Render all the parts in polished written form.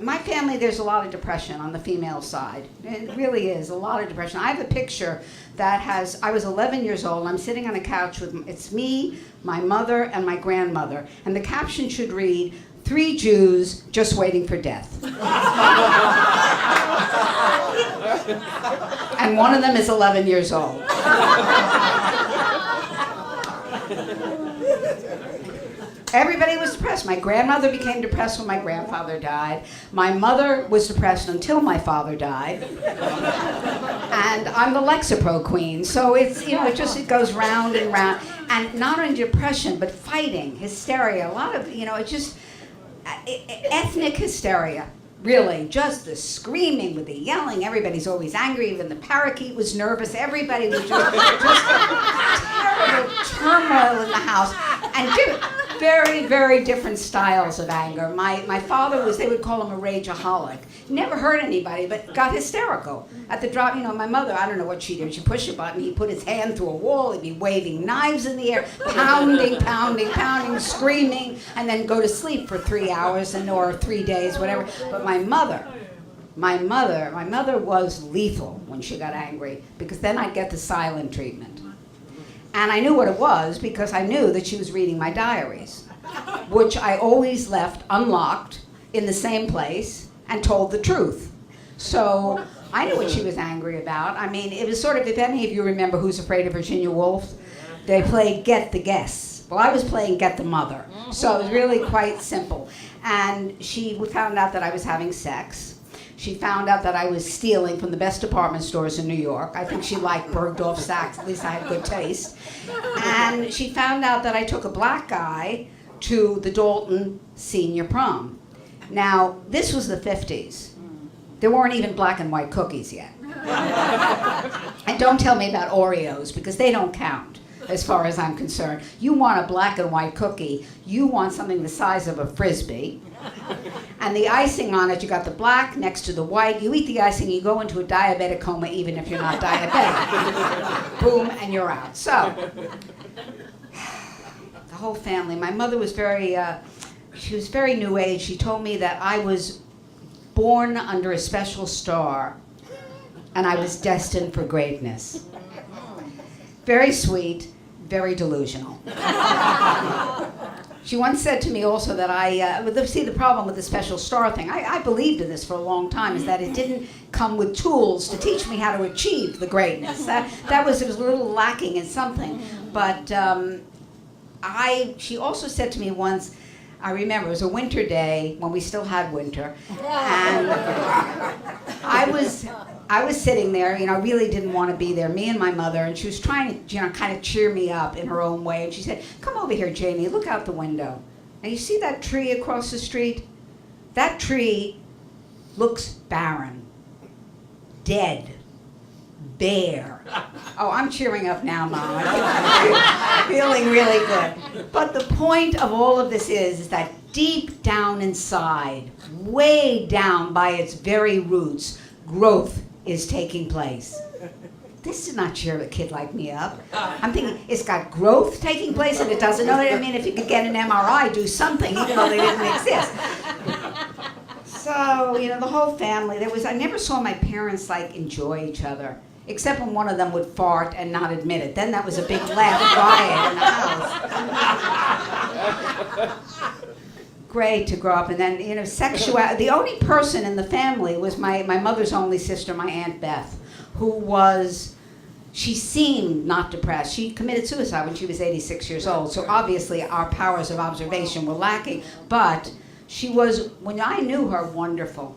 my family, there's a lot of depression on the female side. It really is, a lot of depression. I have a picture that has, I was 11 years old, I'm sitting on a couch with, it's me, my mother, and my grandmother. And the caption should read, 3 Jews just waiting for death. And one of them is 11 years old. Everybody was depressed. My grandmother became depressed when my grandfather died. My mother was depressed until my father died. And I'm the Lexapro queen. So it's, it goes round and round. And not only depression, but fighting, hysteria, a lot of, ethnic hysteria. Really, just the screaming with the yelling. Everybody's always angry. Even the parakeet was nervous. Everybody was just terrible turmoil in the house. And very, very different styles of anger. My father was, they would call him a rageaholic. Never hurt anybody, but got hysterical. At the drop, my mother, I don't know what she did. She pushed a button, he'd put his hand through a wall, he'd be waving knives in the air, pounding, screaming, and then go to sleep for 3 hours or 3 days, whatever. But my mother was lethal when she got angry, because then I'd get the silent treatment. And I knew what it was because I knew that she was reading my diaries, which I always left unlocked in the same place and told the truth. So I knew what she was angry about. I mean, it was sort of, if any of you remember Who's Afraid of Virginia Woolf, they played Get the Guess. Well, I was playing Get the Mother. So it was really quite simple. And she found out that I was having sex. She found out that I was stealing from the best department stores in New York. I think she liked Bergdorf Sachs, at least I had good taste. And she found out that I took a black guy to the Dalton senior prom. Now, this was the 50s. There weren't even black and white cookies yet. And don't tell me about Oreos, because they don't count, as far as I'm concerned. You want a black and white cookie, you want something the size of a Frisbee. And the icing on it, you got the black next to the white. You eat the icing, you go into a diabetic coma even if you're not diabetic. Boom, and you're out. So, the whole family. My mother was she was very new age. She told me that I was born under a special star and I was destined for greatness. Very sweet, very delusional. She once said to me also that see, the problem with the special star thing, I believed in this for a long time, is that it didn't come with tools to teach me how to achieve the greatness. It was a little lacking in something. But she also said to me once, I remember it was a winter day when we still had winter, and I was sitting there, I really didn't want to be there, me and my mother, and she was trying to, kind of cheer me up in her own way, and she said, "Come over here, Janie, look out the window. And you see that tree across the street? That tree looks barren, dead, bare." Oh, I'm cheering up now, Mom. I'm feeling really good. But the point of all of this is that deep down inside, way down by its very roots, growth is taking place. This did not cheer a kid like me up. I'm thinking, it's got growth taking place and it doesn't know it. I mean, if you could get an MRI, do something, even though they didn't exist. So, the whole family, I never saw my parents, enjoy each other, except when one of them would fart and not admit it. Then that was a big laugh riot in the house. Great to grow up. And then, sexuality. The only person in the family was my mother's only sister, my Aunt Beth, she seemed not depressed. She committed suicide when she was 86 years old. So obviously our powers of observation were lacking. But she was, when I knew her, wonderful.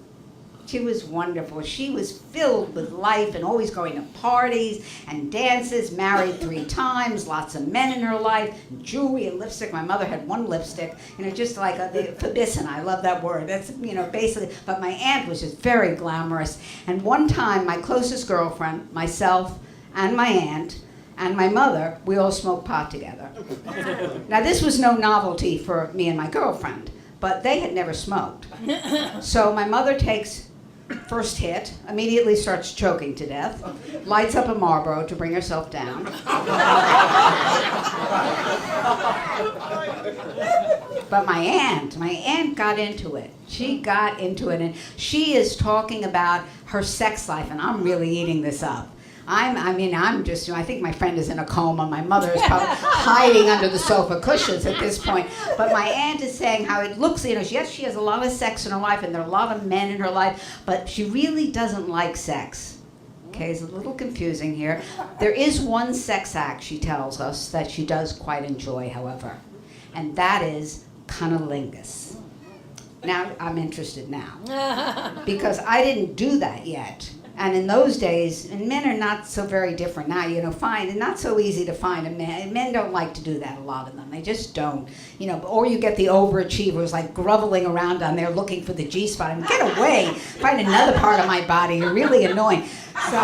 She was wonderful. She was filled with life and always going to parties and dances, married 3 times, lots of men in her life, jewelry and lipstick. My mother had one lipstick, just like the Fabicin. I love that word. That's, basically, but my aunt was just very glamorous. And one time, my closest girlfriend, myself, and my aunt, and my mother, we all smoked pot together. Now, this was no novelty for me and my girlfriend, but they had never smoked. So my mother takes first hit, immediately starts choking to death, lights up a Marlboro to bring herself down. But my aunt got into it. She got into it, and she is talking about her sex life, and I'm really eating this up. I think my friend is in a coma. My mother is probably hiding under the sofa cushions at this point. But my aunt is saying how it looks, yes, she has a lot of sex in her life, and there are a lot of men in her life, but she really doesn't like sex. Okay, it's a little confusing here. There is one sex act, she tells us, that she does quite enjoy, however, and that is cunnilingus. Now, I'm interested now, because I didn't do that yet. And in those days, and men are not so very different now, and not so easy to find a man. Men don't like to do that, a lot of them. They just don't, or you get the overachievers like groveling around on there looking for the G-spot. I mean, get away, find another part of my body, you're really annoying. So,